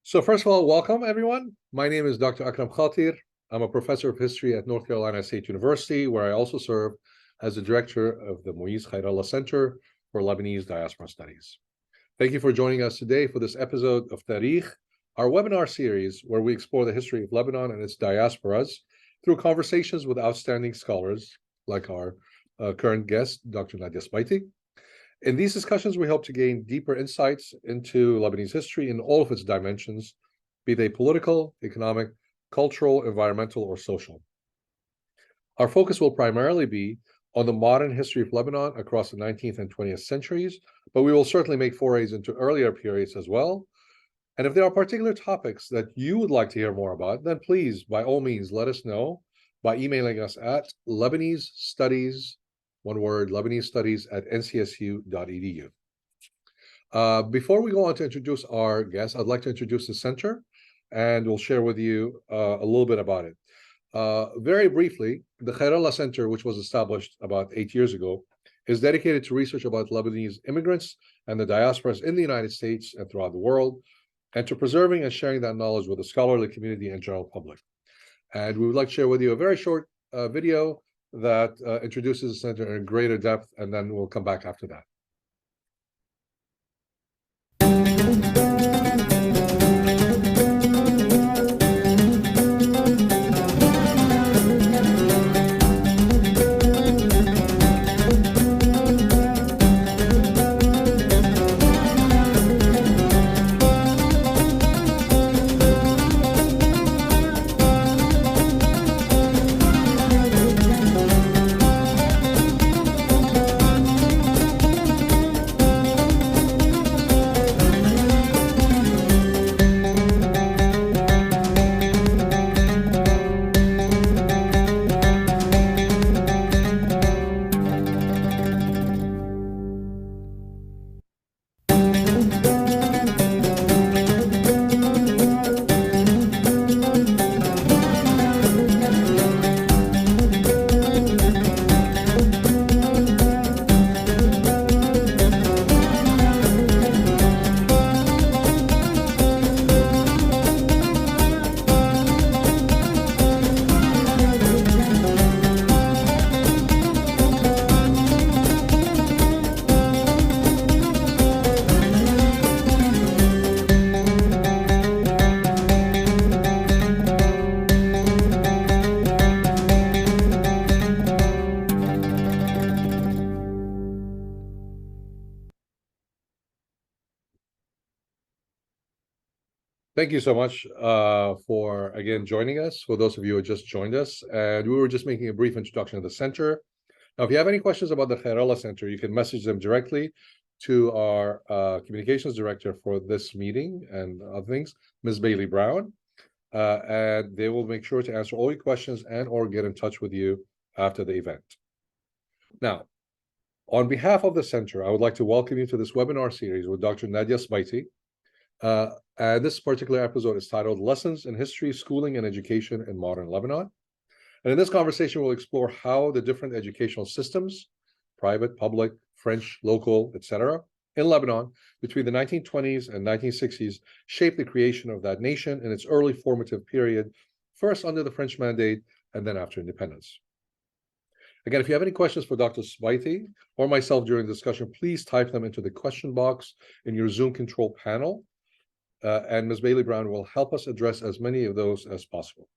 So first of all, welcome everyone. My name is Dr. Akram Khatir. I'm a professor of history at North Carolina State University, where I also serve as the director of the Khayrallah Center for Lebanese Diaspora Studies. Thank you for joining us today for this episode of Tarikh, our webinar series where we explore the history of Lebanon and its diasporas through conversations with outstanding scholars like our current guest, Dr. Nadya Sbaiti. In these discussions, we hope to gain deeper insights into Lebanese history in all of its dimensions, be they political, economic, cultural, environmental, or social. Our focus will primarily be on the modern history of Lebanon across the 19th and 20th centuries, but we will certainly make forays into earlier periods as well. And if there are particular topics that you would like to hear more about, then please, by all means, let us know by emailing us at Lebanese Studies, one word, Lebanese Studies @ncsu.edu. Before we go on to introduce our guests, I'd like to introduce the center, and we'll share with you a little bit about it. Very briefly, the Khayrallah Center, which was established about 8 years ago, is dedicated to research about Lebanese immigrants and the diasporas in the United States and throughout the world, and to preserving and sharing that knowledge with the scholarly community and general public. And we would like to share with you a very short video that introduces the center in greater depth, and then we'll come back after that. Thank you so much for, again, joining us, for those of you who just joined us. And we were just making a brief introduction of the center. Now, if you have any questions about the Khayrallah Center, you can message them directly to our communications director for this meeting and other things, Ms. Bailey Brown. And they will make sure to answer all your questions and or get in touch with you after the event. Now, on behalf of the center, I would like to welcome you to this webinar series with Dr. Nadya Sbaiti. And this particular episode is titled Lessons in History, Schooling, and Education in Modern Lebanon. And in this conversation, we'll explore how the different educational systems, private, public, French, local, etc., in Lebanon between the 1920s and 1960s shaped the creation of that nation in its early formative period, first under the French mandate and then after independence. Again, if you have any questions for Dr. Sbaiti or myself during the discussion, please type them into the question box in your Zoom control panel. And Ms. Bailey Brown will help us address as many of those as possible.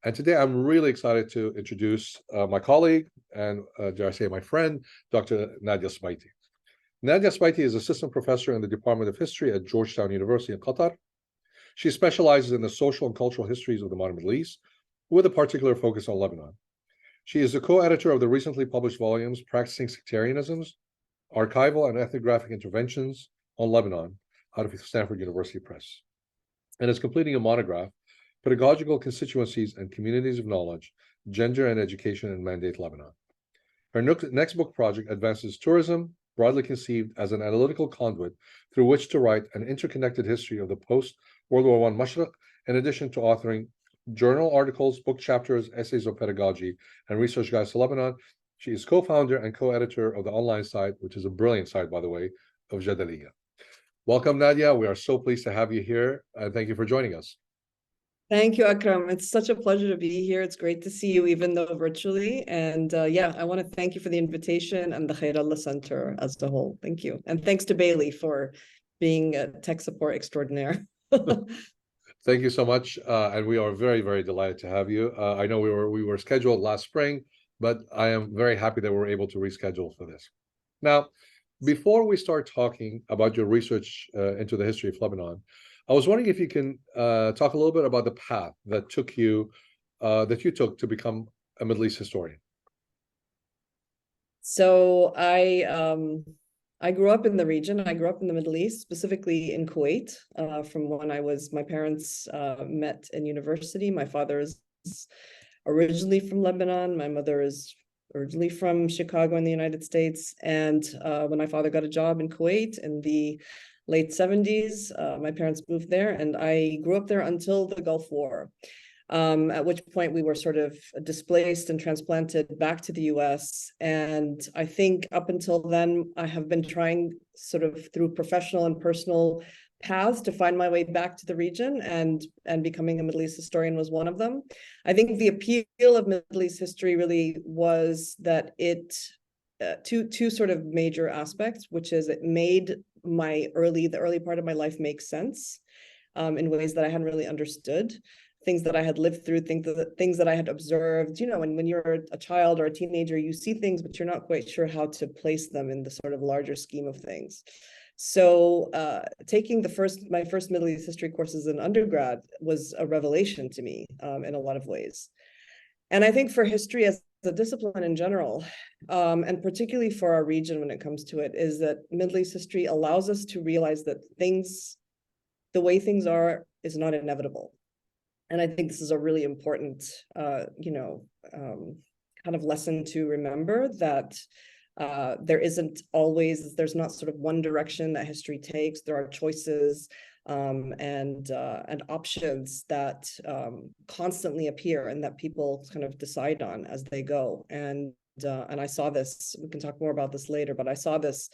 And today I'm really excited to introduce my colleague and, dare I say, my friend, Dr. Nadya Sbaiti. Nadya Sbaiti is assistant professor in the Department of History at Georgetown University in Qatar. She specializes in the social and cultural histories of the modern Middle East, with a particular focus on Lebanon. She is the co-editor of the recently published volumes Practicing Sectarianisms, Archival and Ethnographic Interventions on Lebanon, out of Stanford University Press, and is completing a monograph, Pedagogical Constituencies and Communities of Knowledge, Gender and Education in Mandate Lebanon. Her next book project advances tourism, broadly conceived as an analytical conduit through which to write an interconnected history of the post-World War I Mashriq, in addition to authoring journal articles, book chapters, essays on pedagogy, and research guides to Lebanon. She is co-founder and co-editor of the online site, which is a brilliant site, by the way, of Jadaliyya. Welcome, Nadia. We are so pleased to have you here, and thank you for joining us. Thank you, Akram. It's such a pleasure to be here. It's great to see you, even though virtually. And yeah, I want to thank you for the invitation and the Khayrallah Center as a whole. Thank you. And thanks to Bailey for being a tech support extraordinaire. Thank you so much, and we are very, very delighted to have you. I know we were scheduled last spring, but I am very happy that we're able to reschedule for this. Now, before we start talking about your research into the history of Lebanon, I was wondering if you can talk a little bit about the path that you took to become a Middle East historian. So I grew up in the region. I grew up in the Middle East, specifically in Kuwait, from when my parents met in university. My father is originally from Lebanon. My mother is originally from Chicago in the United States. And when my father got a job in Kuwait in the late 70s, my parents moved there, and I grew up there until the Gulf War. At which point we were sort of displaced and transplanted back to the US. And I think up until then, I have been trying sort of through professional and personal paths to find my way back to the region, and becoming a Middle East historian was one of them. I think the appeal of Middle East history really was that it two sort of major aspects, which is it made the early part of my life make sense in ways that I hadn't really understood. Things that I had lived through, things that I had observed. You know, when you're a child or a teenager, you see things, but you're not quite sure how to place them in the sort of larger scheme of things. So taking my first Middle East history courses in undergrad was a revelation to me in a lot of ways. And I think for history as a discipline in general, and particularly for our region when it comes to it, is that Middle East history allows us to realize that the way things are is not inevitable. And I think this is a really important, kind of lesson to remember, that there's not sort of one direction that history takes. There are choices and options that constantly appear and that people kind of decide on as they go. And I saw this, we can talk more about this later, but I saw this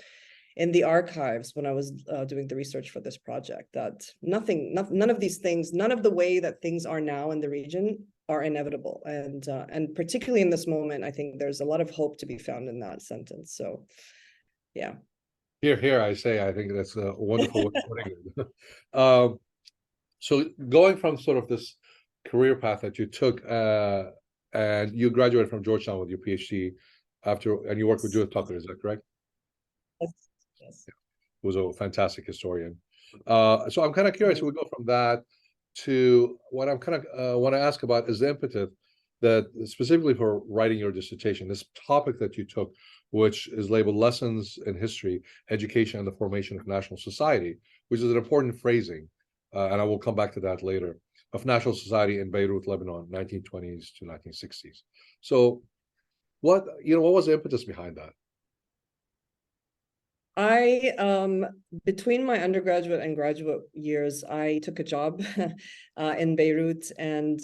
in the archives when I was doing the research for this project, that none of these things, none of the way that things are now in the region are inevitable. And particularly in this moment, I think there's a lot of hope to be found in that sentence. So, yeah. Here, I say, I think that's a wonderful way of putting it. So going from sort of this career path that you took, and you graduated from Georgetown with your PhD and you worked with Judith Tucker, is that correct? Yes. Who was a fantastic historian. So I'm kind of curious. We go from that to what I'm kind of want to ask about is the impetus that specifically for writing your dissertation, this topic that you took, which is labeled Lessons in History, Education and the Formation of National Society, which is an important phrasing, and I will come back to that later, of national society in Beirut, Lebanon, 1920s to 1960s. So what was the impetus behind that? Between my undergraduate and graduate years, I took a job in Beirut, and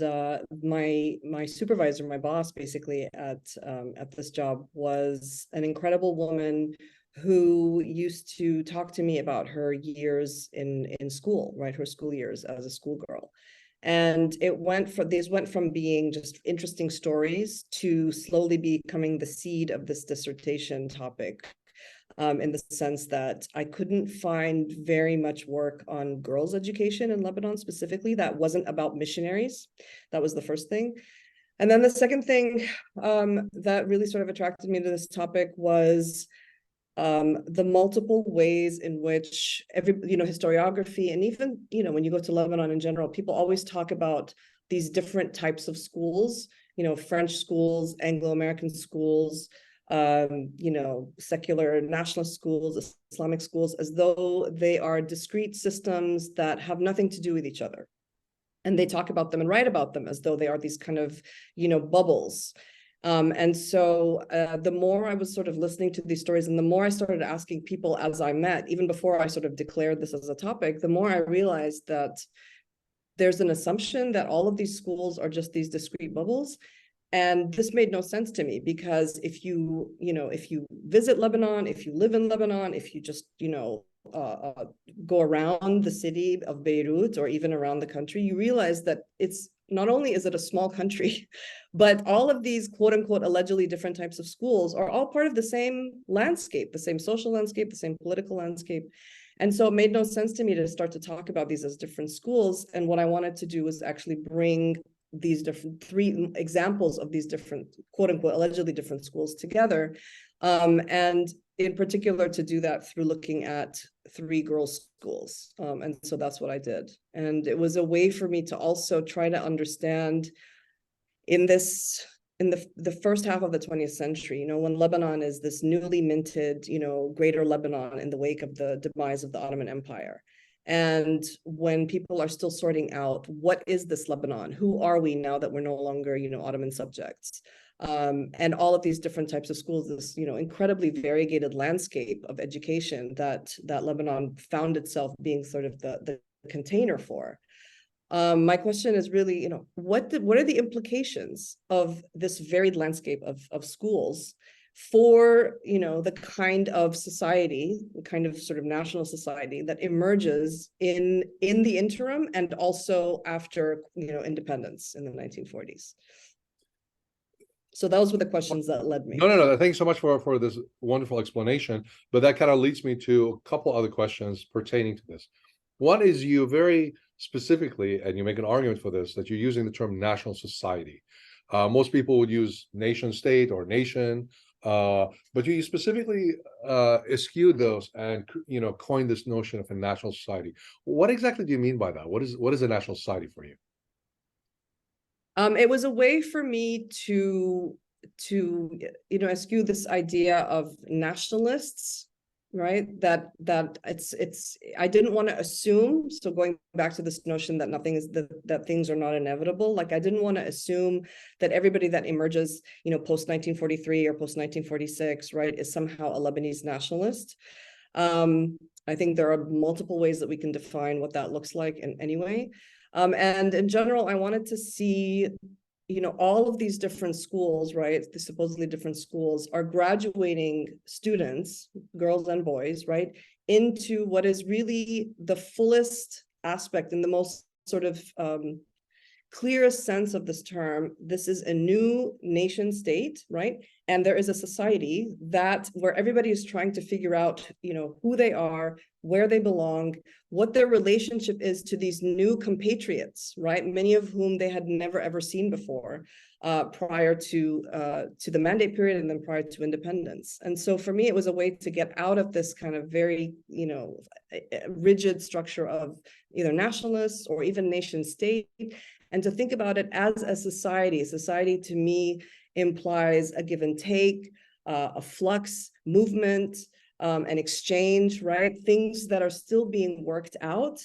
my supervisor, my boss, basically at this job was an incredible woman who used to talk to me about her years in school, right? Her school years as a schoolgirl. And these went from being just interesting stories to slowly becoming the seed of this dissertation topic. In the sense that I couldn't find very much work on girls' education in Lebanon specifically that wasn't about missionaries. That was the first thing. And then the second thing that really sort of attracted me to this topic was the multiple ways in which historiography, and even, when you go to Lebanon in general, people always talk about these different types of schools, French schools, Anglo-American schools, secular nationalist schools, Islamic schools, as though they are discrete systems that have nothing to do with each other. And they talk about them and write about them as though they are these kind of, bubbles. And so the more I was sort of listening to these stories, and the more I started asking people as I met, even before I sort of declared this as a topic, the more I realized that there's an assumption that all of these schools are just these discrete bubbles. And this made no sense to me, because if you visit Lebanon, if you live in Lebanon, if you just, go around the city of Beirut or even around the country, you realize that it's not only is it a small country, but all of these quote unquote allegedly different types of schools are all part of the same landscape, the same social landscape, the same political landscape. And so it made no sense to me to start to talk about these as different schools. And what I wanted to do was actually bring these different three examples of these different quote unquote allegedly different schools together. And in particular to do that through looking at 3 girls' schools. And so that's what I did. And it was a way for me to also try to understand in the first half of the 20th century, when Lebanon is this newly minted, greater Lebanon in the wake of the demise of the Ottoman Empire. And when people are still sorting out, what is this Lebanon? Who are we now that we're no longer, Ottoman subjects? And all of these different types of schools, this, incredibly variegated landscape of education that Lebanon found itself being sort of the container for. My question is really, what are the implications of this varied landscape of schools for, the kind of society, the kind of sort of national society that emerges in the interim and also after, independence in the 1940s? So those were the questions that led me. No. Thanks so much for this wonderful explanation. But that kind of leads me to a couple other questions pertaining to this. One is you very specifically, and you make an argument for this, that you're using the term national society. Most people would use nation state or nation, but you specifically eschewed those and coined this notion of a national society. What exactly do you mean by that? What is a national society for you? It was a way for me to eschew this idea of nationalists, right? That it's I didn't want to assume. So going back to this notion that that things are not inevitable. Like I didn't want to assume that everybody that emerges, post 1943 or post 1946, right, is somehow a Lebanese nationalist. I think there are multiple ways that we can define what that looks like in any way. And in general, I wanted to see, all of these different schools, right? The supposedly different schools are graduating students, girls and boys, right, into what is really the fullest aspect and the most sort of clearest sense of this term. This is a new nation state, right? And there is a society where everybody is trying to figure out, who they are, where they belong, what their relationship is to these new compatriots, right? Many of whom they had never ever seen before, prior to the mandate period and then prior to independence. And so for me, it was a way to get out of this kind of very, rigid structure of either nationalists or even nation state, and to think about it as a society. Society to me implies a give and take, a flux, movement, an exchange, right? Things that are still being worked out,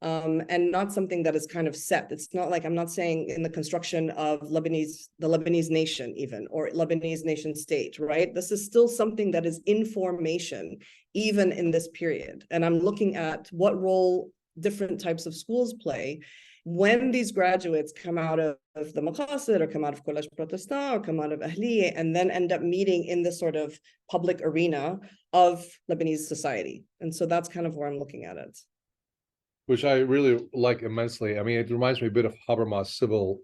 and not something that is kind of set. It's not like, I'm not saying in the construction of the Lebanese nation even, or Lebanese nation state, right? This is still something that is in formation, even in this period. And I'm looking at what role different types of schools play when these graduates come out of the Maqasid or come out of College Protestant or come out of Ahliya and then end up meeting in the sort of public arena of Lebanese society. And so that's kind of where I'm looking at it. Which I really like immensely. I mean, it reminds me a bit of Habermas' civil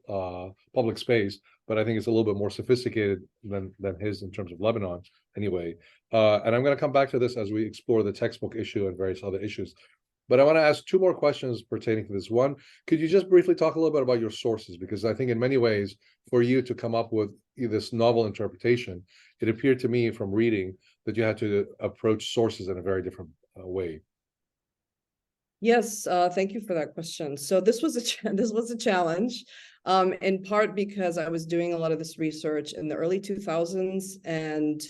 public space, but I think it's a little bit more sophisticated than his in terms of Lebanon anyway. And I'm going to come back to this as we explore the textbook issue and various other issues. But I want to ask 2 more questions pertaining to this. One, could you just briefly talk a little bit about your sources? Because I think in many ways, for you to come up with this novel interpretation, it appeared to me from reading that you had to approach sources in a very different way. Yes, thank you for that question. So this was a challenge, in part because I was doing a lot of this research in the early 2000s, and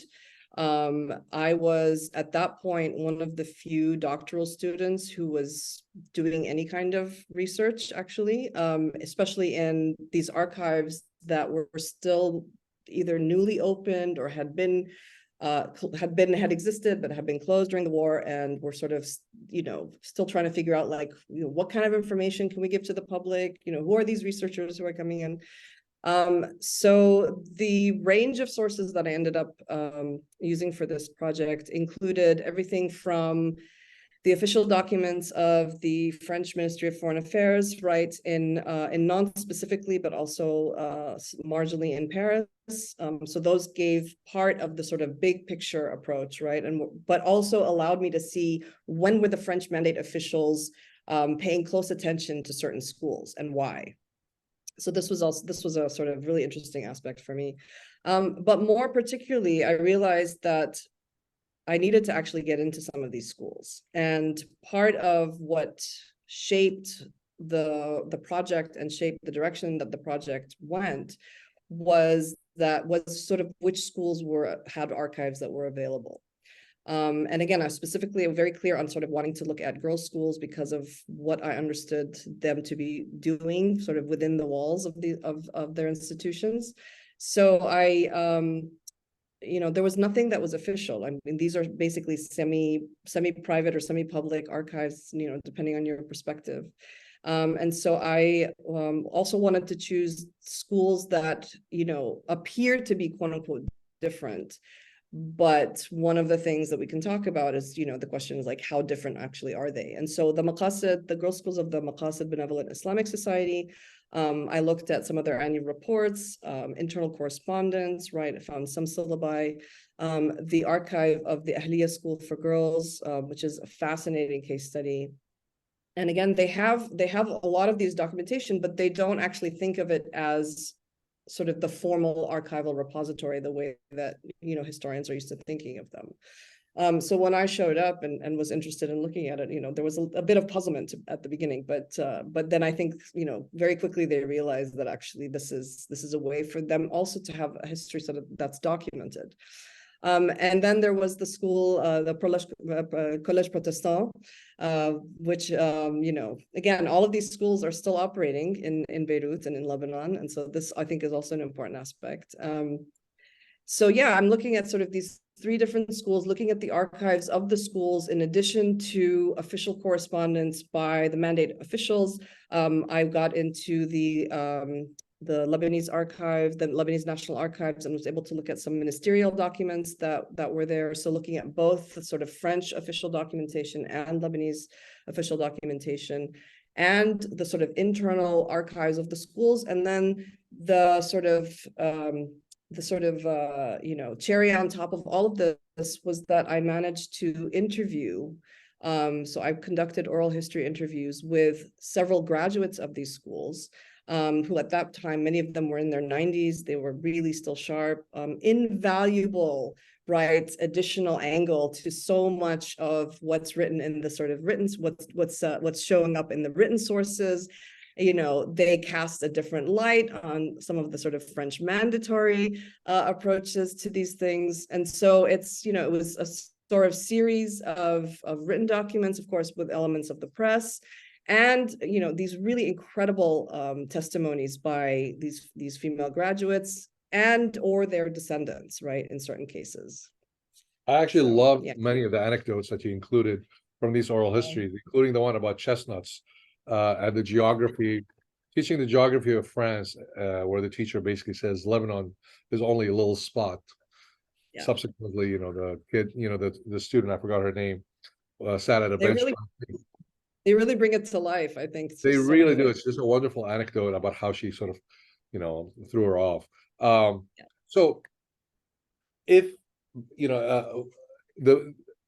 I was at that point one of the few doctoral students who was doing any kind of research, actually, especially in these archives that were still either newly opened or had existed but had been closed during the war, and were sort of still trying to figure out, like, what kind of information can we give to the public, who are these researchers who are coming in. So the range of sources that I ended up using for this project included everything from the official documents of the French Ministry of Foreign Affairs, right, in Nantes specifically, but also marginally in Paris. So those gave part of the sort of big picture approach, right, but also allowed me to see when were the French mandate officials paying close attention to certain schools and why. So this was a sort of really interesting aspect for me. But more particularly, I realized that I needed to actually get into some of these schools. And part of what shaped the project and shaped the direction that the project went was sort of which schools had archives that were available. And again, I specifically am very clear on sort of wanting to look at girls' schools because of what I understood them to be doing sort of within the walls of their institutions. So there was nothing that was official. I mean, these are basically semi-private or semi-public archives, depending on your perspective. And so I also wanted to choose schools that, appear to be quote unquote different. But one of the things that we can talk about is, the question is like, how different actually are they? And so the girls' schools of the Maqasid Benevolent Islamic Society, I looked at some of their annual reports, internal correspondence, right? I found some syllabi, the archive of the Ahliya School for Girls, which is a fascinating case study. And again, they have a lot of these documentation, but they don't actually think of it as sort of the formal archival repository, the way that, historians are used to thinking of them. So when I showed up and was interested in looking at it, there was a bit of puzzlement at the beginning, but then I think, very quickly they realized that actually this is a way for them also to have a history sort of that's documented. And then there was the school, the Collège Protestant, which, again, all of these schools are still operating in Beirut and in Lebanon. And so this, I think, is also an important aspect. So yeah, I'm looking at sort of these 3 different schools, looking at the archives of the schools, in addition to official correspondence by the mandate officials. I got into the Lebanese archive, the Lebanese National Archives, and was able to look at some ministerial documents that were there. So looking at both the sort of French official documentation and Lebanese official documentation, and the sort of internal archives of the schools, and then the sort of cherry on top of all of this was that I managed to interview. So I conducted oral history interviews with several graduates of these schools, who at that time, many of them were in their 90s. They were really still sharp, invaluable, right, additional angle to so much of what's written in the sort of written, what's showing up in the written sources. They cast a different light on some of the sort of French mandatory approaches to these things. And so it's, it was a sort of series of written documents, of course, with elements of the press, and these really incredible testimonies by these female graduates and or their descendants, right, in certain cases. I actually loved many of the anecdotes that you included from these oral histories, including the one about chestnuts, and the geography, teaching the geography of France, where the teacher basically says Lebanon is only a little spot. Yeah. Subsequently, the kid, the student, I forgot her name, sat at a bench. They really bring it to life, I think. They really do. It's just a wonderful anecdote about how she sort of, threw her off. So if,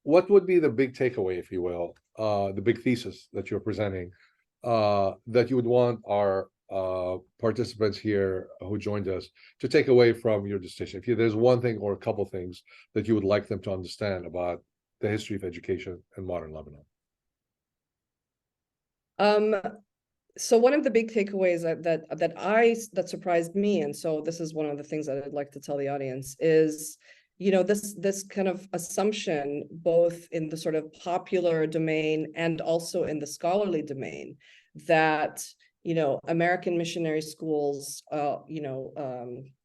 what would be the big takeaway, if you will, the big thesis that you're presenting, that you would want our participants here who joined us to take away from your dissertation? If there's one thing or a couple things that you would like them to understand about the history of education in modern Lebanon. So one of the big takeaways that surprised me, and so this is one of the things that I'd like to tell the audience, is this kind of assumption, both in the sort of popular domain and also in the scholarly domain, that American missionary schools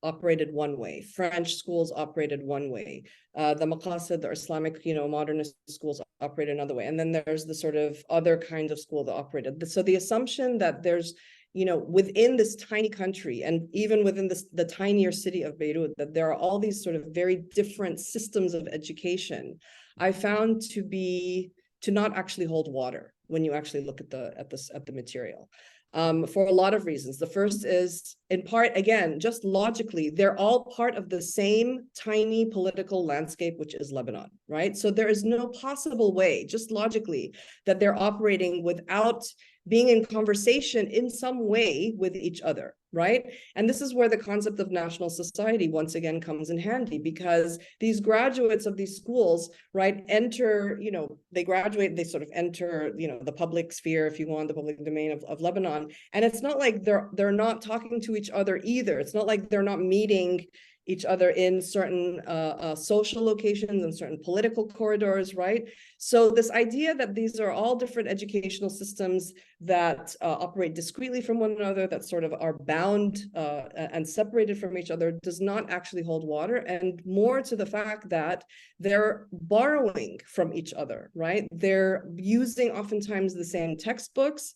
operated one way, French schools operated one way, the Maqasid, the Islamic modernist schools operate another way, and then there's the sort of other kind of school that operated. So the assumption that there's within this tiny country, and even within the tinier city of Beirut, that there are all these sort of very different systems of education, I found to be to not actually hold water when you actually look at the material. For a lot of reasons. The first is, in part, again, just logically, they're all part of the same tiny political landscape, which is Lebanon, right? So there is no possible way, just logically, that they're operating without being in conversation in some way with each other, right? And this is where the concept of national society once again comes in handy, because these graduates of these schools, right, enter, they graduate, they sort of enter, the public sphere, if you want, the public domain of Lebanon. And it's not like they're not talking to each other either. It's not like they're not meeting each other in certain social locations and certain political corridors, right? So this idea that these are all different educational systems that operate discreetly from one another, that sort of are bound and separated from each other, does not actually hold water, and more to the fact that they're borrowing from each other, right? They're using oftentimes the same textbooks.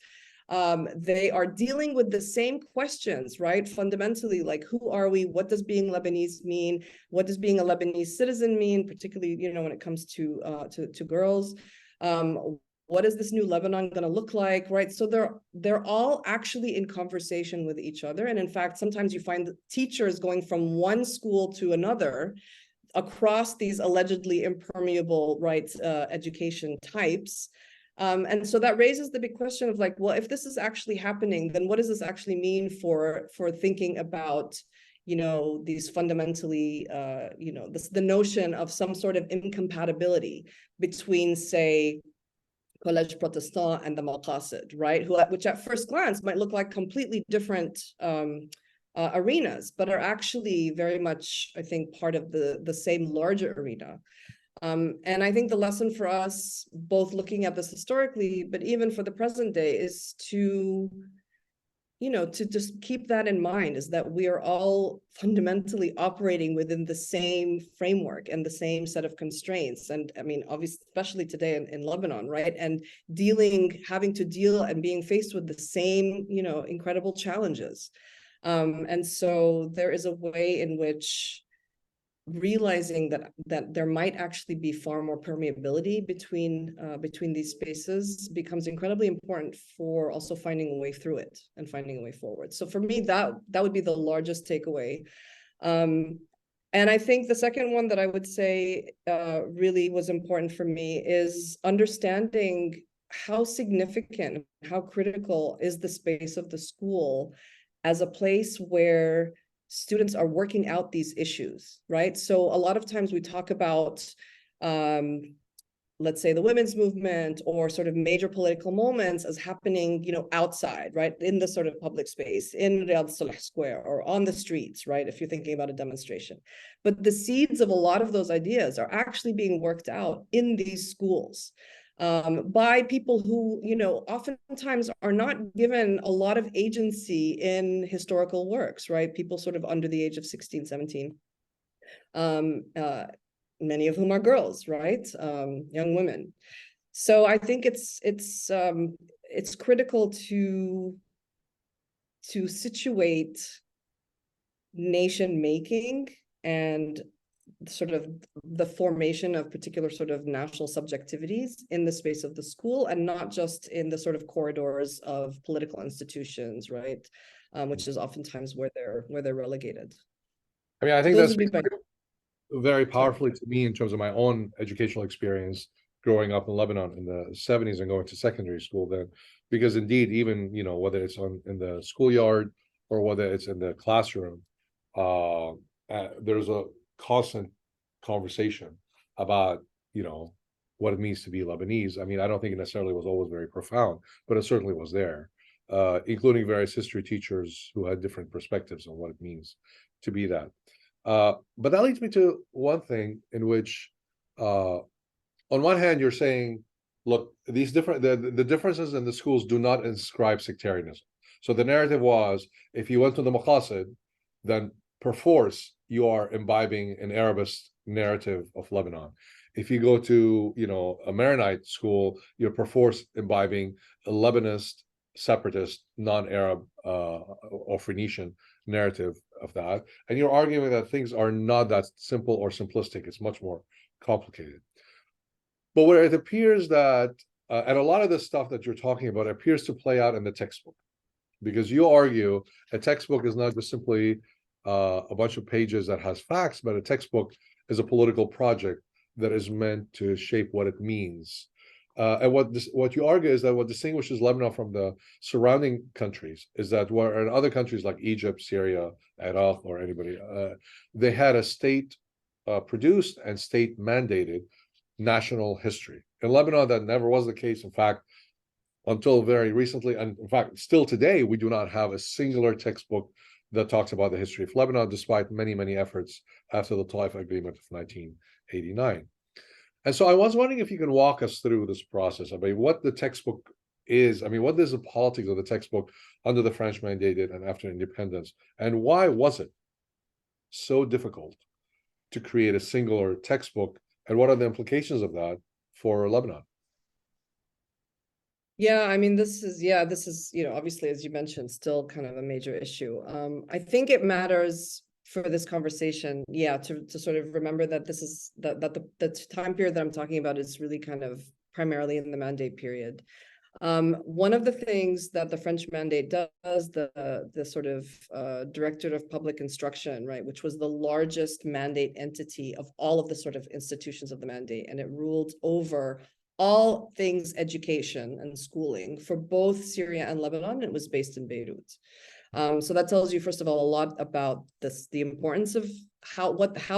They are dealing with the same questions, right? Fundamentally, like, who are we? What does being Lebanese mean? What does being a Lebanese citizen mean, particularly, when it comes to girls? What is this new Lebanon going to look like, right? So they're all actually in conversation with each other. And in fact, sometimes you find teachers going from one school to another across these allegedly impermeable, right, education types. And so that raises the big question of, like, well, if this is actually happening, then what does this actually mean for thinking about, these fundamentally, the notion of some sort of incompatibility between, say, Collège Protestant and the Maqasid, right? Which at first glance might look like completely different arenas, but are actually very much, I think, part of the same larger arena. And I think the lesson for us, both looking at this historically, but even for the present day, is to just keep that in mind, is that we are all fundamentally operating within the same framework and the same set of constraints. And I mean, obviously, especially today in Lebanon, right? And having to deal and being faced with the same, incredible challenges. And so there is a way in which realizing that there might actually be far more permeability between these spaces becomes incredibly important for also finding a way through it and finding a way forward. So for me, that would be the largest takeaway. And I think the second one that I would say really was important for me is understanding how significant, how critical is the space of the school as a place where students are working out these issues, right? So a lot of times we talk about, let's say, the women's movement or sort of major political moments as happening, outside, right? In the sort of public space, in Riyadh Salah Square or on the streets, right? If you're thinking about a demonstration. But the seeds of a lot of those ideas are actually being worked out in these schools. By people who, oftentimes are not given a lot of agency in historical works, right? People sort of under the age of 16, 17, many of whom are girls, right? Young women. So I think it's critical to situate nation making and sort of the formation of particular sort of national subjectivities in the space of the school, and not just in the sort of corridors of political institutions, right? Which is oftentimes where they're relegated. I mean, I think Those that's would be very powerfully to me in terms of my own educational experience growing up in Lebanon in the 70s and going to secondary school then, because indeed, even, whether it's in the schoolyard or whether it's in the classroom, there's a constant conversation about, what it means to be Lebanese. I mean, I don't think it necessarily was always very profound, but it certainly was there, including various history teachers who had different perspectives on what it means to be that. But that leads me to one thing in which, on one hand, you're saying, look, these the differences in the schools do not inscribe sectarianism. So the narrative was, if you went to the Maqasid, then perforce you are imbibing an Arabist narrative of Lebanon. If you go to, a Maronite school, you're perforce imbibing a Lebanese separatist, non-Arab or Phoenician narrative of that. And you're arguing that things are not that simple or simplistic. It's much more complicated. But where it appears that, and a lot of the stuff that you're talking about appears to play out in the textbook, because you argue a textbook is not just simply a bunch of pages that has facts, but a textbook is a political project that is meant to shape what it means. And what you argue is that what distinguishes Lebanon from the surrounding countries is that where in other countries like Egypt, Syria, Iraq, or anybody, they had a state produced and state mandated national history. In Lebanon, that never was the case. In fact, until very recently, and in fact, still today, we do not have a singular textbook that talks about the history of Lebanon, despite many, many efforts after the Taif Agreement of 1989. And so I was wondering if you can walk us through this process. I mean, what the textbook is. I mean, what is the politics of the textbook under the French mandated and after independence? And why was it so difficult to create a singular textbook? And what are the implications of that for Lebanon? Yeah, I mean, this is, obviously, as you mentioned, still kind of a major issue. I think it matters for this conversation, to sort of remember that this is the time period that I'm talking about is really kind of primarily in the mandate period. One of the things that the French mandate does, the sort of Directorate of Public Instruction, right, which was the largest mandate entity of all of the sort of institutions of the mandate, and it ruled over all things education and schooling for both Syria and Lebanon. It was based in Beirut. So that tells you, first of all, a lot about the importance of how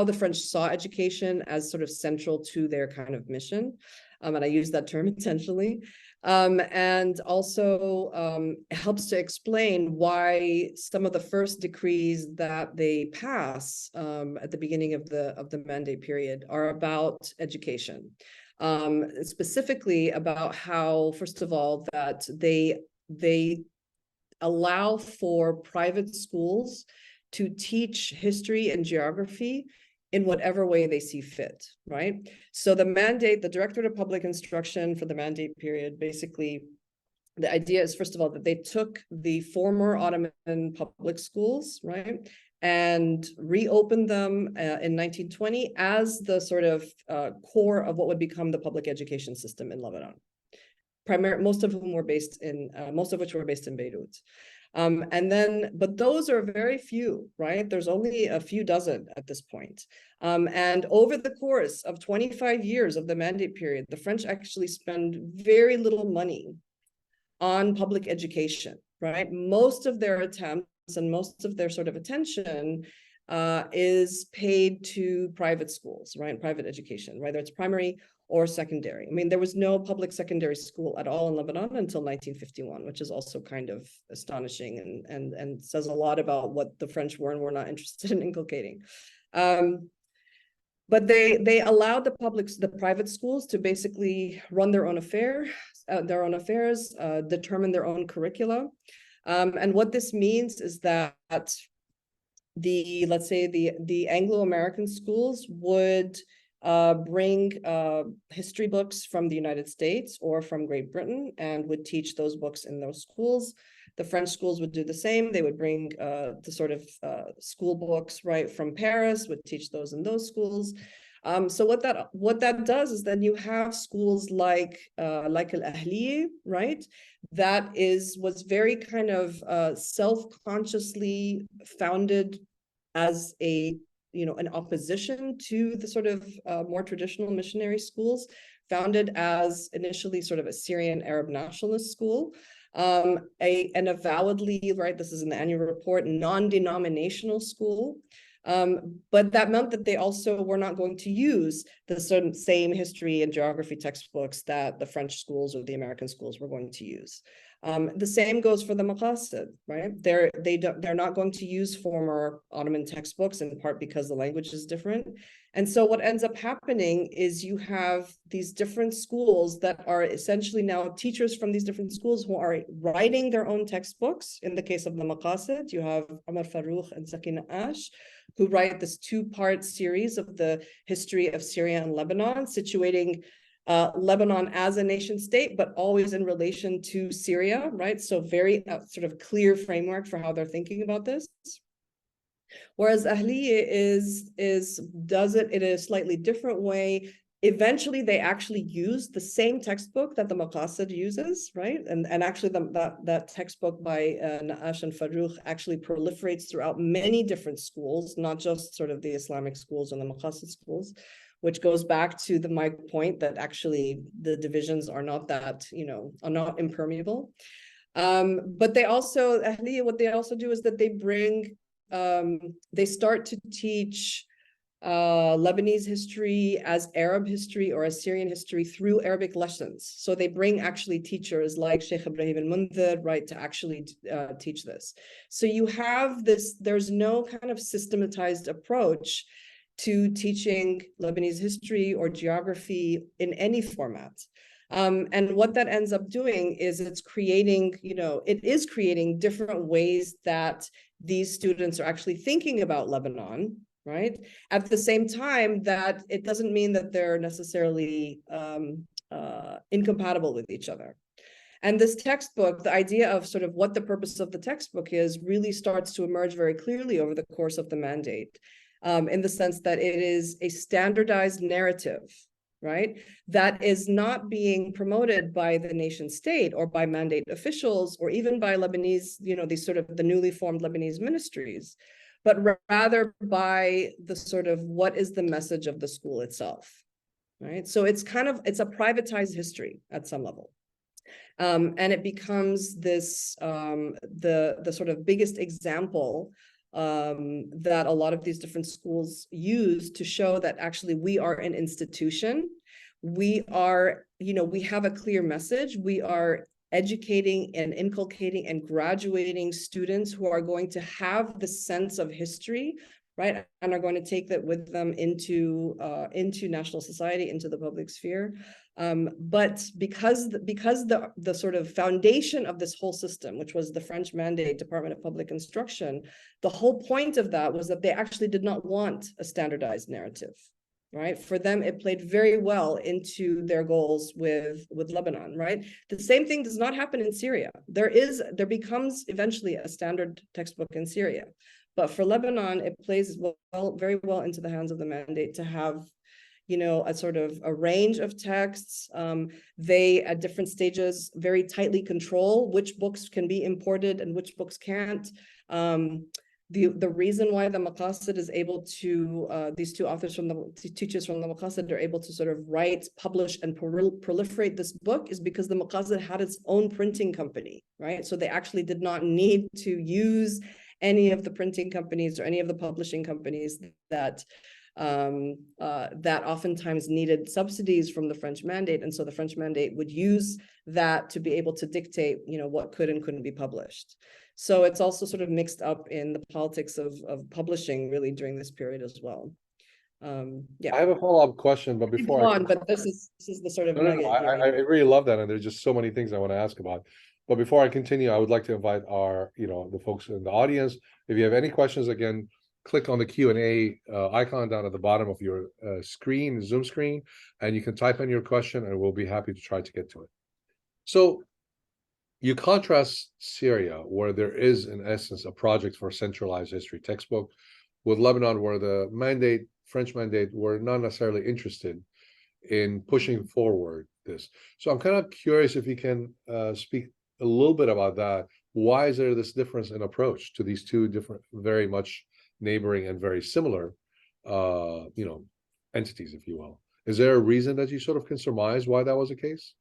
the French saw education as sort of central to their kind of mission. And I use that term intentionally. And also it helps to explain why some of the first decrees that they pass at the beginning of the mandate period are about education. Specifically about how, first of all, that they allow for private schools to teach history and geography in whatever way they see fit, right? So the mandate, the Directorate of Public Instruction for the mandate period, basically, the idea is, first of all, that they took the former Ottoman public schools, right, and reopened them in 1920 as the sort of core of what would become the public education system in Lebanon. Most of which were based in Beirut. But those are very few, right? There's only a few dozen at this point. And over the course of 25 years of the mandate period, the French actually spend very little money on public education, right? Most of their attempts and most of their sort of attention is paid to private schools, right? Private education, whether it's primary or secondary. I mean, there was no public secondary school at all in Lebanon until 1951, which is also kind of astonishing and says a lot about what the French were and were not interested in inculcating. But they allowed the private schools to basically run their own affairs, determine their own curricula. And what this means is that let's say the Anglo-American schools would bring history books from the United States or from Great Britain and would teach those books in those schools. The French schools would do the same. They would bring the sort of school books, right, from Paris, would teach those in those schools. So what that does is then you have schools like Al-Ahliya, right, that was very kind of self-consciously founded as an opposition to the sort of more traditional missionary schools, founded as initially sort of a Syrian Arab nationalist school, an avowedly, right, this is in the annual report, non-denominational school. But that meant that they also were not going to use the same history and geography textbooks that the French schools or the American schools were going to use. The same goes for the maqasid, right? They're not going to use former Ottoman textbooks, in part because the language is different. And so what ends up happening is you have these different schools that are essentially now teachers from these different schools who are writing their own textbooks. In the case of the maqasid, you have Omar Farouk and Sakina Ash, who write this two-part series of the history of Syria and Lebanon, situating Lebanon as a nation state, but always in relation to Syria, right? So very sort of clear framework for how they're thinking about this. Whereas Ahliya does it in a slightly different way. Eventually, they actually used the same textbook that the Maqasid uses, right? And actually, that textbook by Naash and Farouk actually proliferates throughout many different schools, not just sort of the Islamic schools and the Maqasid schools, which goes back to my point that actually the divisions are not that, are not impermeable. But they also, what they also do is that they bring, they start to teach Lebanese history as Arab history or as Syrian history through Arabic lessons. So they bring actually teachers like Sheikh Ibrahim al-Mundhir, right, to actually teach this. So you have this, there's no kind of systematized approach to teaching Lebanese history or geography in any format. And what that ends up doing is it's creating, it is creating different ways that these students are actually thinking about Lebanon, right? At the same time, that it doesn't mean that they're necessarily incompatible with each other. And this textbook, the idea of sort of what the purpose of the textbook is, really starts to emerge very clearly over the course of the mandate, in the sense that it is a standardized narrative, right, that is not being promoted by the nation state or by mandate officials or even by Lebanese, these sort of the newly formed Lebanese ministries, but rather by the sort of what is the message of the school itself, right? So it's a privatized history at some level. And it becomes this, the sort of biggest example that a lot of these different schools use to show that actually we are an institution. We are, we have a clear message. We are educating and inculcating and graduating students who are going to have the sense of history, right, and are going to take that with them into national society, into the public sphere. But because the sort of foundation of this whole system, which was the French mandate, Department of Public Instruction, the whole point of that was that they actually did not want a standardized narrative, right? For them, it played very well into their goals with Lebanon, right? The same thing does not happen in Syria. There becomes eventually a standard textbook in Syria. But for Lebanon, it plays very well into the hands of the mandate to have, a sort of a range of texts. They, at different stages, very tightly control which books can be imported and which books can't. The reason why the Maqasid is able to, these two authors teachers from the Maqasid are able to sort of write, publish, and proliferate this book is because the Maqasid had its own printing company, right? So they actually did not need to use any of the printing companies or any of the publishing companies that oftentimes needed subsidies from the French mandate. And so the French mandate would use that to be able to dictate, what could and couldn't be published. So it's also sort of mixed up in the politics of publishing really during this period as well. Yeah. I have a follow-up question, but before but this is the sort of no, I really love that, and there's just so many things I want to ask about. But before I continue, I would like to invite our, the folks in the audience. If you have any questions, again, click on the Q&A icon down at the bottom of your screen, Zoom screen, and you can type in your question, and we'll be happy to try to get to it. So you contrast Syria, where there is, in essence, a project for a centralized history textbook, with Lebanon, where the French mandate, were not necessarily interested in pushing forward this. So I'm kind of curious if you can speak a little bit about that. Why is there this difference in approach to these two different, very much neighboring and very similar, entities, if you will? Is there a reason that you sort of can surmise why that was the case?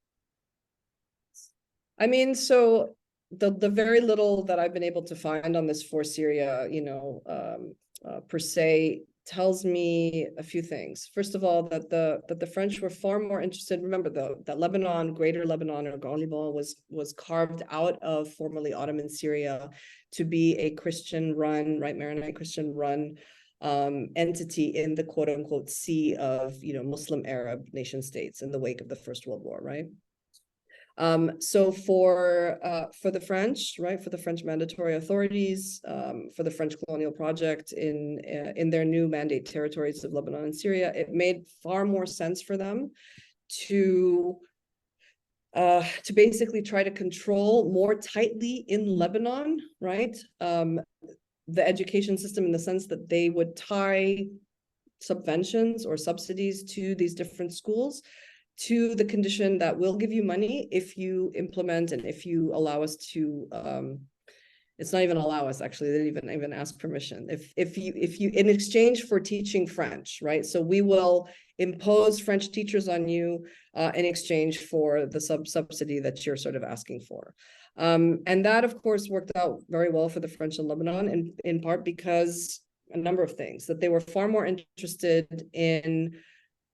I mean, so the very little that I've been able to find on this for Syria, per se, tells me a few things. First of all, that the French were far more interested. Remember, though, that Lebanon, Greater Lebanon, or Grand Liban, was carved out of formerly Ottoman Syria to be a Christian-run, right, Maronite Christian-run entity in the quote-unquote sea of Muslim Arab nation states in the wake of the First World War, right? So for the French, right, for the French mandatory authorities, for the French colonial project in their new mandate territories of Lebanon and Syria, it made far more sense for them to basically try to control more tightly in Lebanon, right, the education system, in the sense that they would tie subventions or subsidies to these different schools, to the condition that we'll give you money if you implement and if you allow us to, it's not even allow us, actually, they didn't even ask permission. If you in exchange for teaching French, right? So we will impose French teachers on you in exchange for the subsidy that you're sort of asking for. And that, of course, worked out very well for the French in Lebanon, in part because a number of things, that they were far more interested in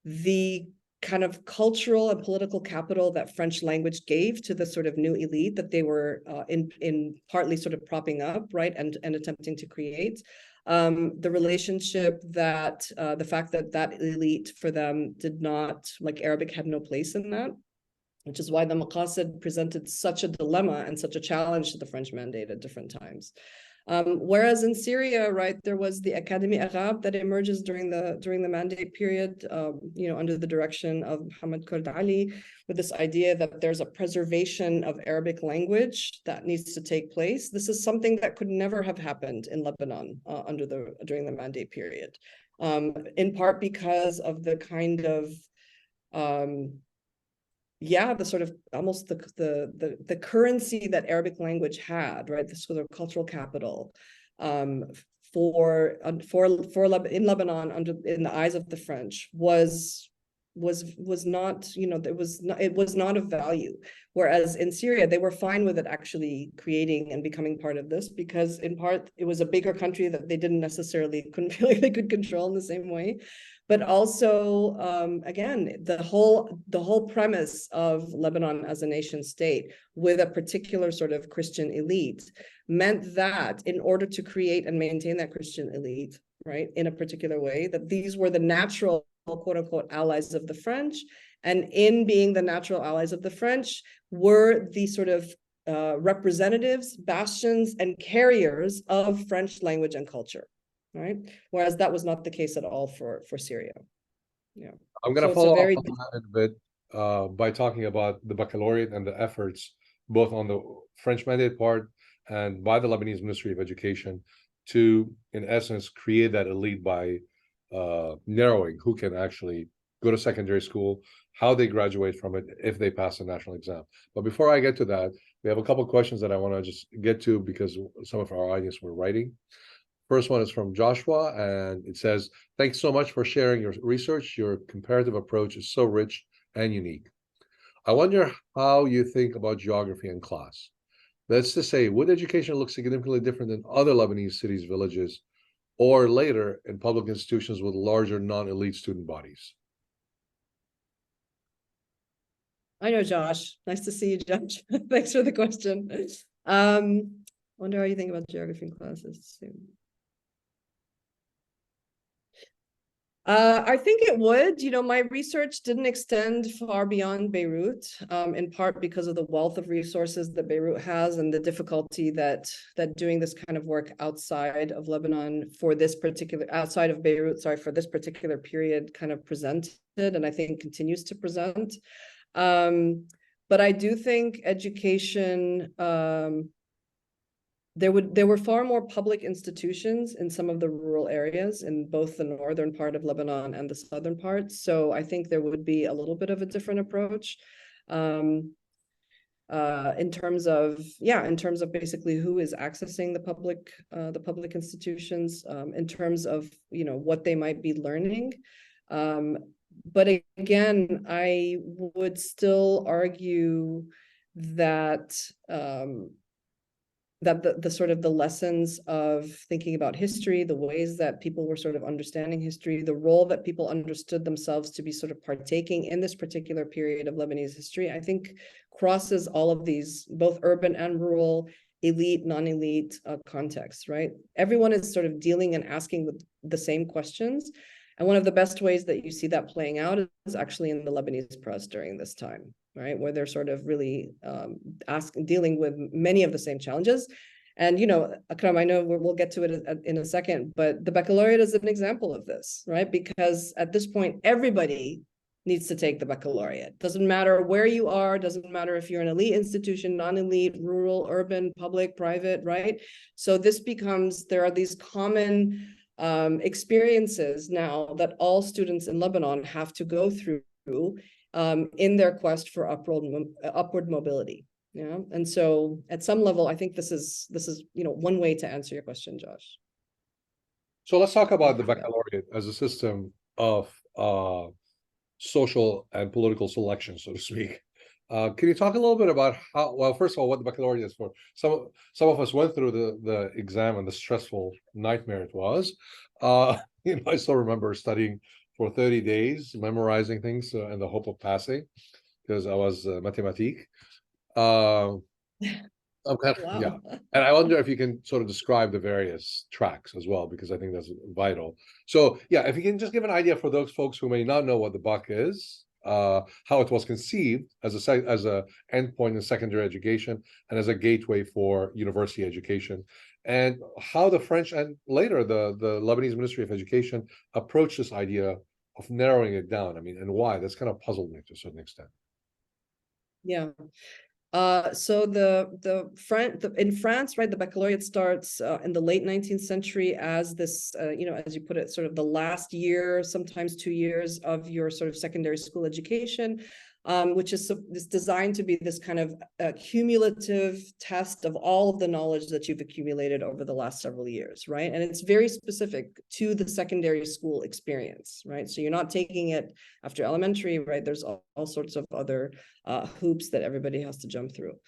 the kind of cultural and political capital that French language gave to the sort of new elite that they were in partly sort of propping up, right, and attempting to create. The relationship that the fact that that elite for them did not, like Arabic had no place in that, which is why the Maqasid presented such a dilemma and such a challenge to the French mandate at different times. Whereas in Syria, right, there was the Academy Arab that emerges during the mandate period, under the direction of Mohammed Kurd Ali, with this idea that there's a preservation of Arabic language that needs to take place. This is something that could never have happened in Lebanon during the mandate period, in part because of the kind of the sort of almost the currency that Arabic language had, right? This sort of cultural capital in Lebanon in the eyes of the French was not, it was not of value. Whereas in Syria, they were fine with it actually creating and becoming part of this, because in part it was a bigger country that they couldn't feel like they could control in the same way. But also, again, the whole premise of Lebanon as a nation state with a particular sort of Christian elite meant that in order to create and maintain that Christian elite, right, in a particular way, that these were the natural, quote unquote, allies of the French. And in being the natural allies of the French were the sort of representatives, bastions, and carriers of French language and culture. Right. Whereas that was not the case at all for Syria. Yeah. I'm going to follow up on that in a bit by talking about the baccalaureate and the efforts, both on the French mandate part and by the Lebanese Ministry of Education, to, in essence, create that elite by narrowing who can actually go to secondary school, how they graduate from it, if they pass a national exam. But before I get to that, we have a couple of questions that I want to just get to because some of our audience were writing. First one is from Joshua, and it says, thanks so much for sharing your research. Your comparative approach is so rich and unique. I wonder how you think about geography and class. Let's just say, would education look significantly different in other Lebanese cities, villages, or later in public institutions with larger non-elite student bodies? I know, Josh. Nice to see you, Josh. Thanks for the question. Wonder how you think about geography in classes soon. I think it would. My research didn't extend far beyond Beirut, in part because of the wealth of resources that Beirut has and the difficulty that doing this kind of work outside of Lebanon for this particular period kind of presented, and I think continues to present. But I do think education, there were far more public institutions in some of the rural areas in both the northern part of Lebanon and the southern part. So I think there would be a little bit of a different approach in terms of basically who is accessing the public institutions, in terms of what they might be learning. But again, I would still argue that the sort of the lessons of thinking about history, the ways that people were sort of understanding history, the role that people understood themselves to be sort of partaking in this particular period of Lebanese history, I think crosses all of these, both urban and rural, elite, non-elite contexts, right? Everyone is sort of dealing and asking the same questions. And one of the best ways that you see that playing out is actually in the Lebanese press during this time, right? Where they're sort of really dealing with many of the same challenges. And, Akram, I know we'll get to it in a second, but the baccalaureate is an example of this, right? Because at this point, everybody needs to take the baccalaureate. Doesn't matter where you are, doesn't matter if you're an elite institution, non-elite, rural, urban, public, private, right? So this becomes, there are these common experiences now that all students in Lebanon have to go through in their quest for upward mobility. Yeah, and so at some level, I think this is one way to answer your question, Josh. So let's talk about the baccalaureate as a system of social and political selection, so to speak. Can you talk a little bit about how, well, first of all, what the baccalaureate is for? Some of us went through the exam and the stressful nightmare it was. I still remember studying for 30 days, memorizing things in the hope of passing, because I was mathematique. I'm kind of, Wow. yeah. And I wonder if you can sort of describe the various tracks as well, because I think that's vital. So yeah, if you can just give an idea for those folks who may not know what the BUC is, how it was conceived as a endpoint in secondary education and as a gateway for university education, and how the French and later the Lebanese Ministry of Education approached this idea of narrowing it down. I mean, and why? That's kind of puzzled me to a certain extent. Yeah. So in France, right, the baccalaureate starts in the late 19th century as this, as you put it, sort of the last year, sometimes 2 years of your sort of secondary school education, which is designed to be this kind of cumulative test of all of the knowledge that you've accumulated over the last several years, right? And it's very specific to the secondary school experience, right? So you're not taking it after elementary, right? There's all sorts of other hoops that everybody has to jump through.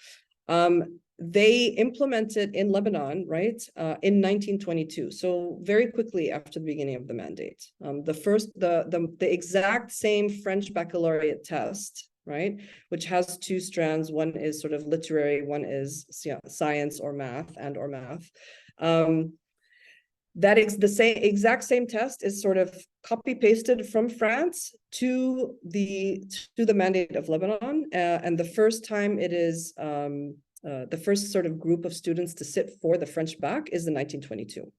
They implemented in Lebanon, right, in 1922. So very quickly after the beginning of the mandate. The exact same French baccalaureate test, right, which has 2 strands. One is sort of literary, one is science or math or math. That is the exact same test is sort of copy pasted from France to the mandate of Lebanon, and the first time it is the first sort of group of students to sit for the French bac is in 1922.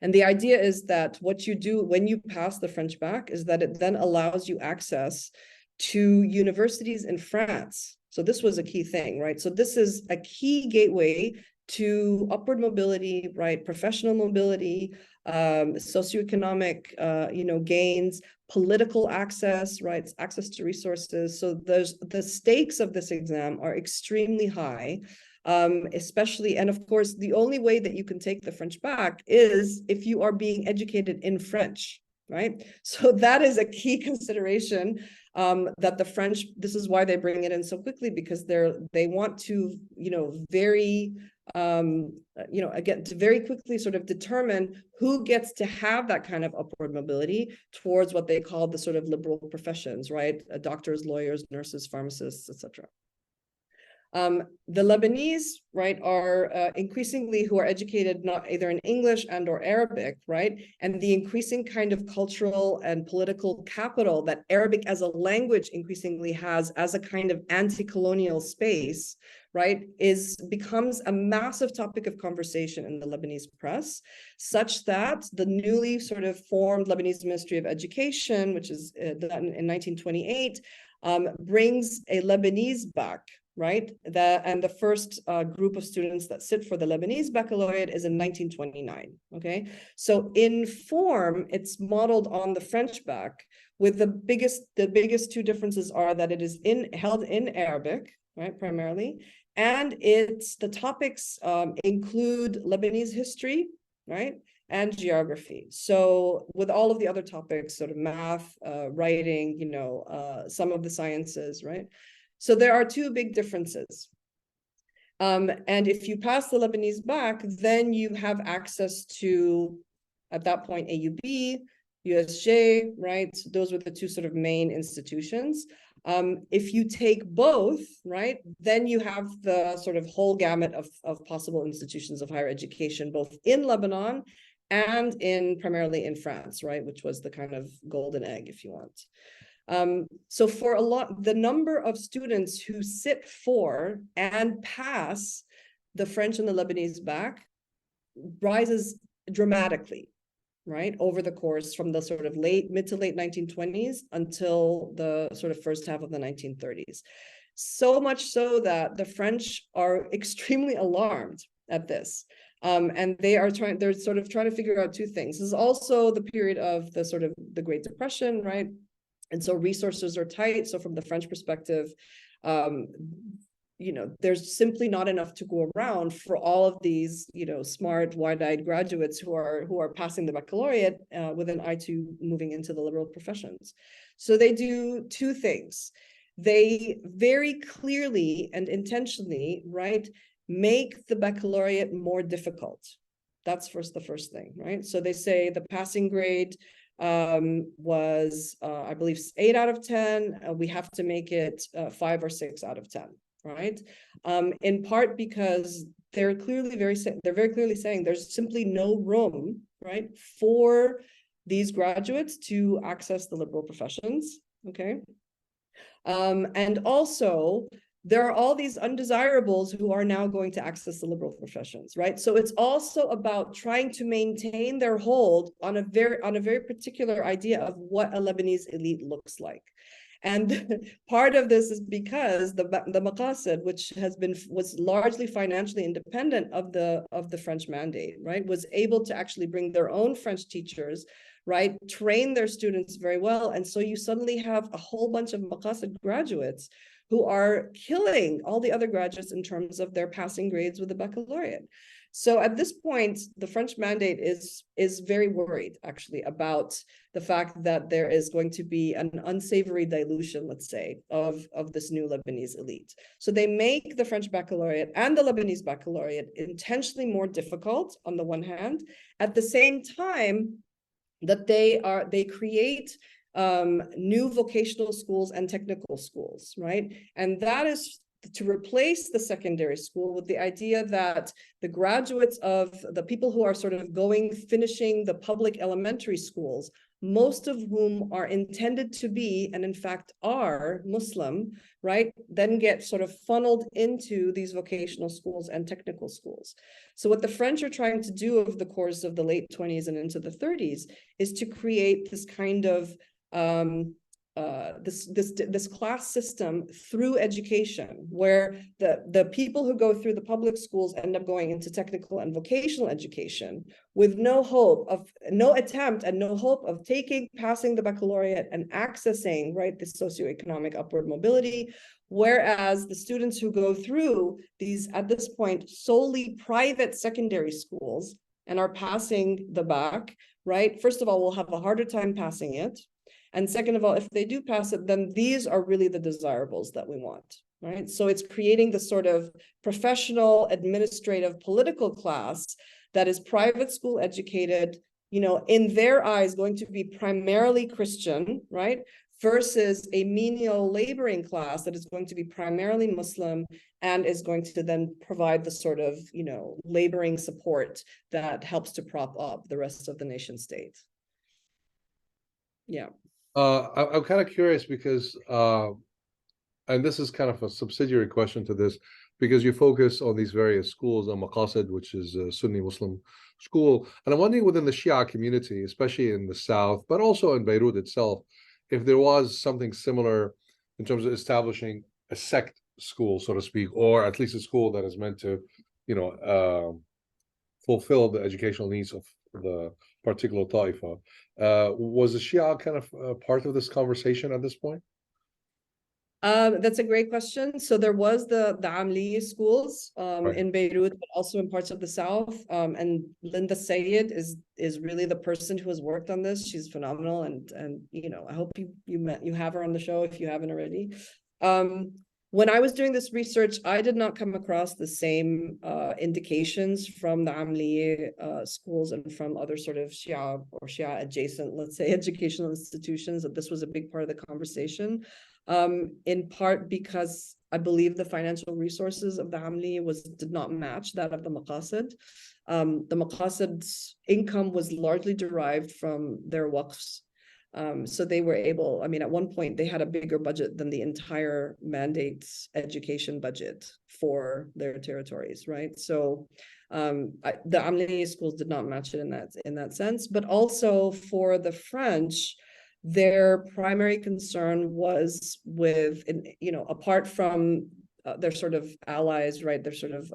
And the idea is that what you do when you pass the French bac is that it then allows you access to universities in France. So this was a key thing, right? So this is a key gateway to upward mobility, right? Professional mobility, socioeconomic, gains, political access, right? Access to resources. So the stakes of this exam are extremely high, especially, and of course, the only way that you can take the French bac is if you are being educated in French, right? So that is a key consideration. That the French, this is why they bring it in so quickly, because they want to, very again, to very quickly sort of determine who gets to have that kind of upward mobility towards what they call the sort of liberal professions, right? Doctors, lawyers, nurses, pharmacists, etc. The Lebanese, right, are increasingly who are educated not either in English and or Arabic, right? And the increasing kind of cultural and political capital that Arabic as a language increasingly has as a kind of anti-colonial space, right, becomes a massive topic of conversation in the Lebanese press, such that the newly sort of formed Lebanese Ministry of Education, which is in 1928, brings a Lebanese bac, right? And the first group of students that sit for the Lebanese baccalaureate is in 1929, okay? So in form, it's modeled on the French bac, with the biggest 2 differences are that it is held in Arabic, right, primarily, and the topics include Lebanese history, right, and geography. So with all of the other topics, sort of math, writing, some of the sciences, right? So there are 2 big differences. And if you pass the Lebanese bac, then you have access to, at that point, AUB, USJ, right? Those were the 2 sort of main institutions. If you take both, right, then you have the sort of whole gamut of possible institutions of higher education, both in Lebanon and primarily in France, right, which was the kind of golden egg, if you want. So for the number of students who sit for and pass the French and the Lebanese bac rises dramatically, right, over the course from the sort of mid to late 1920s until the sort of first half of the 1930s. So much so that the French are extremely alarmed at this. And they're sort of trying to figure out two things. This is also the period of the sort of the Great Depression, right? And so resources are tight. So from the French perspective, there's simply not enough to go around for all of these, smart, wide-eyed graduates who are passing the baccalaureate with an eye to moving into the liberal professions. So they do two things. They very clearly and intentionally, right, make the baccalaureate more difficult. That's the first thing, right? So they say the passing grade was, I believe, 8 out of 10. We have to make it 5 or 6 out of 10. Right, in part because they're very clearly saying there's simply no room, right, for these graduates to access the liberal professions. Okay, and also there are all these undesirables who are now going to access the liberal professions, right? So it's also about trying to maintain their hold on a very particular idea of what a Lebanese elite looks like. And part of this is because the Maqasid, which was largely financially independent of the French mandate, right, was able to actually bring their own French teachers, right, train their students very well. And so you suddenly have a whole bunch of Maqasid graduates who are killing all the other graduates in terms of their passing grades with the baccalaureate. So at this point, the French mandate is very worried, actually, about the fact that there is going to be an unsavory dilution, let's say, of this new Lebanese elite. So they make the French baccalaureate and the Lebanese baccalaureate intentionally more difficult on the one hand, at the same time that they create new vocational schools and technical schools, right? And that is to replace the secondary school with the idea that the graduates of the people who are sort of finishing the public elementary schools, most of whom are intended to be, and in fact are, Muslim, right, then get sort of funneled into these vocational schools and technical schools. So what the French are trying to do over the course of the late 20s and into the 30s is to create this kind of this class system through education, where the people who go through the public schools end up going into technical and vocational education with no attempt and no hope of passing the baccalaureate and accessing, right, this socioeconomic upward mobility. Whereas the students who go through these, at this point, solely private secondary schools and are passing the bac, right, first of all, will have a harder time passing it. And second of all, if they do pass it, then these are really the desirables that we want, right? So it's creating the sort of professional, administrative, political class that is private school educated, in their eyes, going to be primarily Christian, right? Versus a menial laboring class that is going to be primarily Muslim and is going to then provide the sort of, laboring support that helps to prop up the rest of the nation state. Yeah. I'm kind of curious because, and this is kind of a subsidiary question to this, because you focus on these various schools, on Maqasid, which is a Sunni Muslim school. And I'm wondering within the Shia community, especially in the South, but also in Beirut itself, if there was something similar in terms of establishing a sect school, so to speak, or at least a school that is meant to, fulfill the educational needs of the particular Taifa. Was the Shia kind of part of this conversation at this point? That's a great question. So there was the Amli schools in Beirut, but also in parts of the South. And Linda Sayed is really the person who has worked on this. She's phenomenal, and I hope you have her on the show if you haven't already. When I was doing this research, I did not come across the same indications from the Amli schools and from other sort of Shia or Shia adjacent, let's say, educational institutions, that this was a big part of the conversation. In part because I believe the financial resources of the Amli did not match that of the Maqasid. The Maqasid's income was largely derived from their waqfs. So they were able, at one point they had a bigger budget than the entire mandate's education budget for their territories, right? So the Amli schools did not match it in that sense, but also for the French, their primary concern was with, apart from their sort of allies, right? Their sort of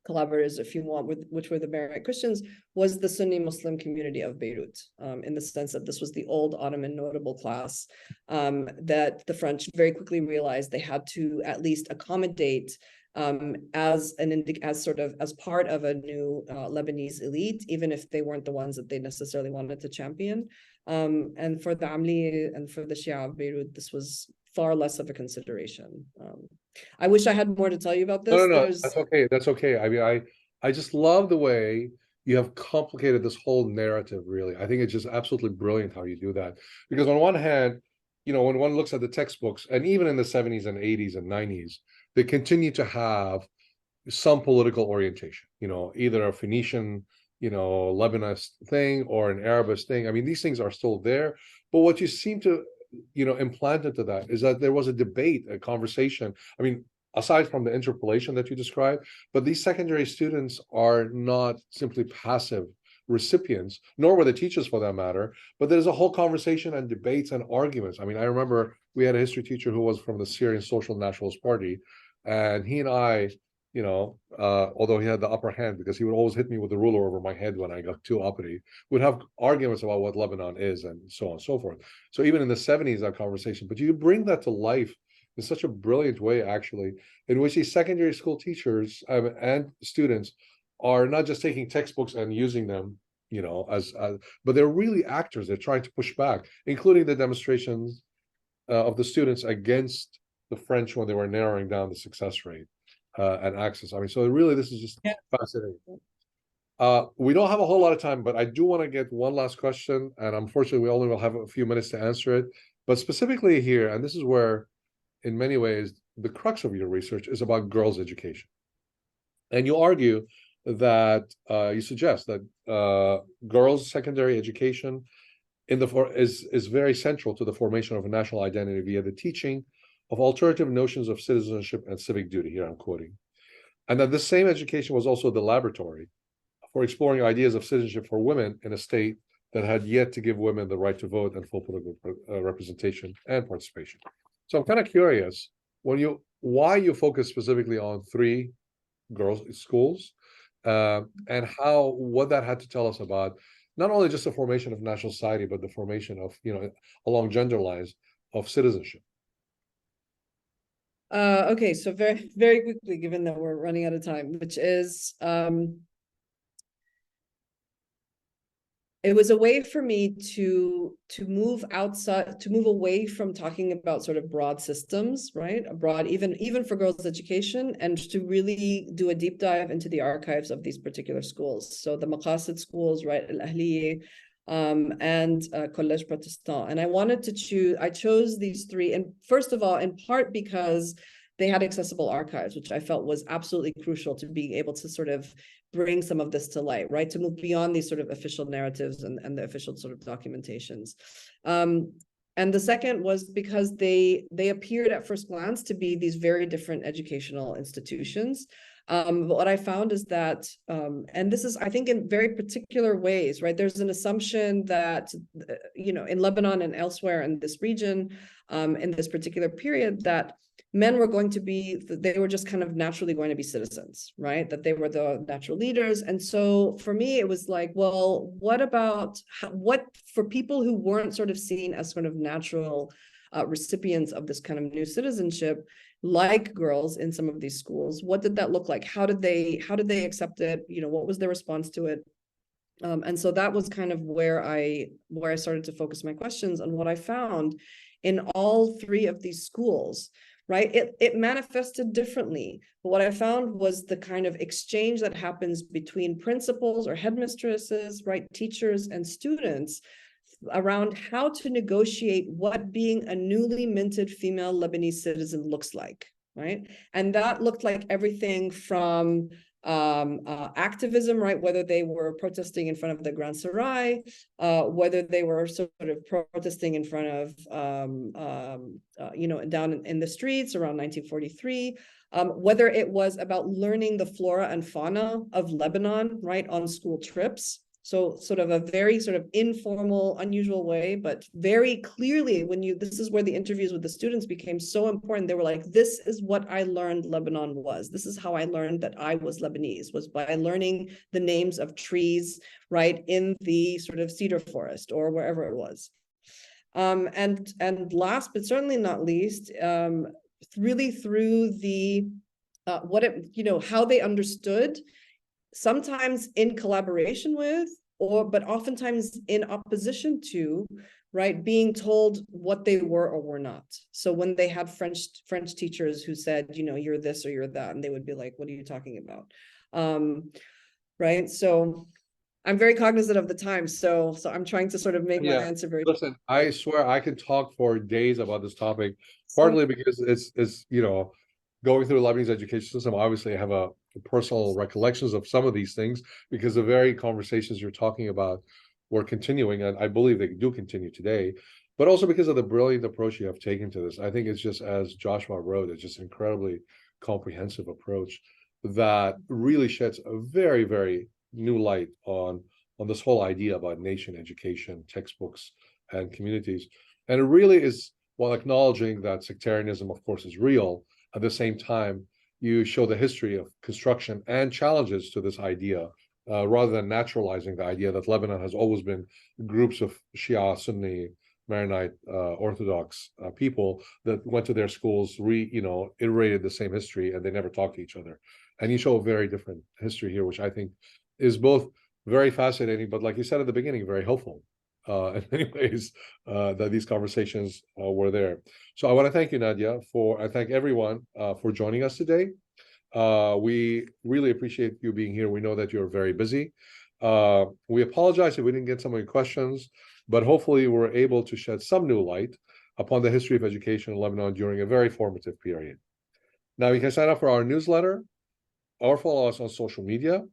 collaborators, if you want, which were the Maronite Christians, was the Sunni Muslim community of Beirut, in the sense that this was the old Ottoman notable class that the French very quickly realized they had to at least accommodate as part of a new Lebanese elite, even if they weren't the ones that they necessarily wanted to champion. And for the Amli and for the Shia of Beirut, this was far less of a consideration. I wish I had more to tell you about this. No, that's okay. That's okay. I mean, I just love the way you have complicated this whole narrative, really. I think it's just absolutely brilliant how you do that. Because on one hand, you know, when one looks at the textbooks, and even in the 70s and 80s and 90s, they continue to have some political orientation, you know, either a Phoenician, you know, Lebanese thing or an Arabist thing. I mean, these things are still there. But what you seem to, you know, implant into that is that there was a debate, a conversation. I mean, aside from the interpolation that you described, but these secondary students are not simply passive recipients, nor were the teachers for that matter, but there's a whole conversation and debates and arguments. I mean, I remember we had a history teacher who was from the Syrian Social Nationalist Party, and he and I, you know, although he had the upper hand because he would always hit me with a ruler over my head when I got too uppity, would have arguments about what Lebanon is and so on and so forth. So even in the 70s, that conversation, but you bring that to life in such a brilliant way, actually, in which these secondary school teachers and students are not just taking textbooks and using them, you know, but they're really actors. They're trying to push back, including the demonstrations of the students against the French when they were narrowing down the success rate and access. I mean, so really, this is just fascinating. We don't have a whole lot of time, but I do want to get one last question, and unfortunately, we only will have a few minutes to answer it. But specifically here, and this is where, in many ways, the crux of your research is about girls' education. And you argue that you suggest that girls' secondary education is very central to the formation of a national identity via the teaching of alternative notions of citizenship and civic duty. Here I'm quoting. And that this same education was also the laboratory for exploring ideas of citizenship for women in a state that had yet to give women the right to vote and full political representation and participation. So I'm kind of curious why you focus specifically on 3 girls' schools, and what that had to tell us about not only just the formation of national society, but the formation of, you know, along gender lines of citizenship. Okay, so very, very quickly, given that we're running out of time, which is it was a way for me to move away from talking about sort of broad systems, right? Even for girls' education, and to really do a deep dive into the archives of these particular schools. So the Maqasid schools, right? Al-Ahliya, and Collège Protestant. And I chose these 3, and first of all, in part because they had accessible archives, which I felt was absolutely crucial to being able to sort of bring some of this to light, right? To move beyond these sort of official narratives and the official sort of documentations. And the second was because they appeared at first glance to be these very different educational institutions. But what I found is that, and this is, I think, in very particular ways, right? There's an assumption that, you know, in Lebanon and elsewhere in this region, in this particular period, that men were they were just kind of naturally going to be citizens, right? That they were the natural leaders. And so for me, it was like, well, what for people who weren't sort of seen as sort of natural recipients of this kind of new citizenship, like girls in some of these schools, what did that look like? How did they accept it? You know, what was their response to it? And so that was kind of where I started to focus my questions on. What I found in all 3 of these schools, right? It manifested differently. But what I found was the kind of exchange that happens between principals or headmistresses, right? Teachers and students around how to negotiate what being a newly minted female Lebanese citizen looks like, right? And that looked like everything from activism, right? Whether they were protesting in front of the Grand Sarai, whether they were sort of protesting in front of, you know, down in the streets around 1943, whether it was about learning the flora and fauna of Lebanon, right, on school trips, So sort of a very sort of informal, unusual way, but very clearly this is where the interviews with the students became so important. They were like, this is what I learned Lebanon was. This is how I learned that I was Lebanese, was by learning the names of trees, right, in the sort of cedar forest or wherever it was. And last, but certainly not least, really through the, how they understood, sometimes in collaboration with, but oftentimes in opposition to, right, being told what they were or were not. So when they had French teachers who said, you're this or you're that, and they would be like, what are you talking about? Right. So I'm very cognizant of the time. So I'm trying to sort of make my answer very. Listen, I swear I could talk for days about this topic, partly because it's going through the Lebanese education system. Obviously, I have a personal recollections of some of these things because the very conversations you're talking about were continuing, and I believe they do continue today, but also because of the brilliant approach you have taken to this. I think it's just, as Joshua wrote, it's just an incredibly comprehensive approach that really sheds a very, very new light on this whole idea about nation, education, textbooks, and communities. And it really is, while acknowledging that sectarianism, of course, is real, at the same time, you show the history of construction and challenges to this idea, rather than naturalizing the idea that Lebanon has always been groups of Shia, Sunni, Maronite, Orthodox people that went to their schools, iterated the same history, and they never talked to each other. And you show a very different history here, which I think is both very fascinating, but like you said at the beginning, very helpful in many ways, that these conversations were there. So I want to thank you, Nadya, I thank everyone for joining us today. We really appreciate you being here. We know that you're very busy. We apologize if we didn't get some of your questions, but hopefully we're able to shed some new light upon the history of education in Lebanon during a very formative period. Now, you can sign up for our newsletter or follow us on social media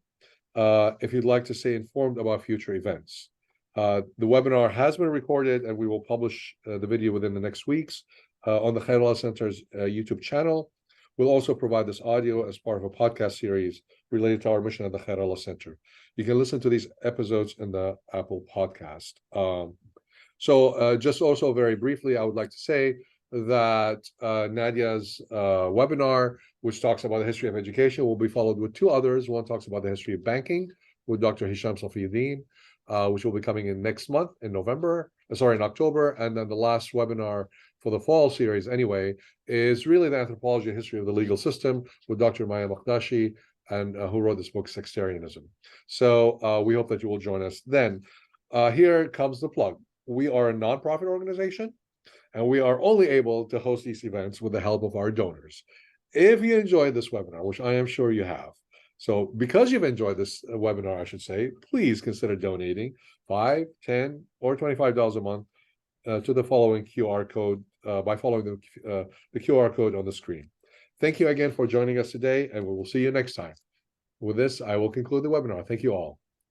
if you'd like to stay informed about future events. The webinar has been recorded, and we will publish the video within the next weeks on the Khayrallah Center's YouTube channel. We'll also provide this audio as part of a podcast series related to our mission at the Khayrallah Center. You can listen to these episodes in the Apple Podcast. Just also very briefly, I would like to say that Nadya's webinar, which talks about the history of education, will be followed with two others. One talks about the history of banking with Dr. Hisham Safiuddin, which will be coming in next month in October. And then the last webinar for the fall series anyway is really the anthropology and history of the legal system with Dr. Maya Makdashi, and who wrote this book, Sectarianism. So we hope that you will join us then. Here comes the plug. We are a nonprofit organization, and we are only able to host these events with the help of our donors. If you enjoyed this webinar, which I am sure you have, so because you've enjoyed this webinar, I should say, please consider donating $5, $10, or $25 a month to the following QR code by following the QR code on the screen. Thank you again for joining us today, and we will see you next time. With this, I will conclude the webinar. Thank you all.